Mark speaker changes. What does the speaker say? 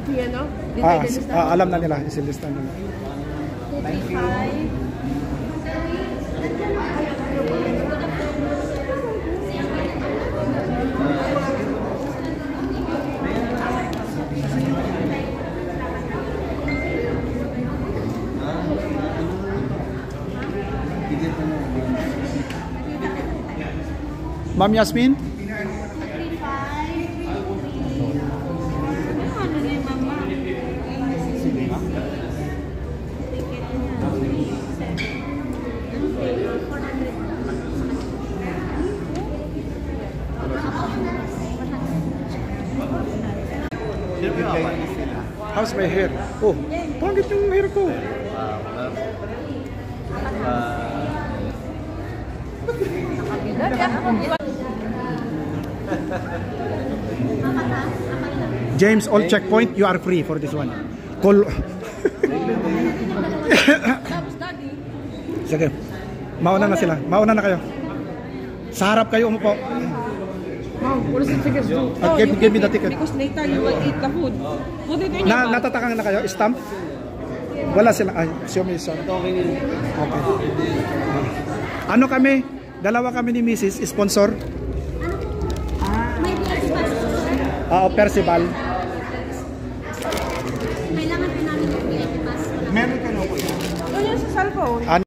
Speaker 1: Yan, no?
Speaker 2: Alam na nila, isilista nila.
Speaker 3: 235.
Speaker 2: Ma'am Yasmin? How's my hair? Oh, pangit yung hair ko. James, all checkpoint, you are free for this one. Call. Sige. Mauna na sila. Mauna na kayo. Sa harap kayo umupo.
Speaker 1: Wow, what does the tickets do?
Speaker 2: Give me the ticket.
Speaker 1: Because later you will eat the food. What did you do?
Speaker 2: Natatakang na kayo? Stamp? Wala sila. Ay, show me some. Okay. Ano kami? Dalawa kami ni Mrs. Sponsor? Percival.
Speaker 3: Kailangan pa namin yung PIP pass.
Speaker 2: Meron ka na po yan?
Speaker 1: Ano yan sa cellphone?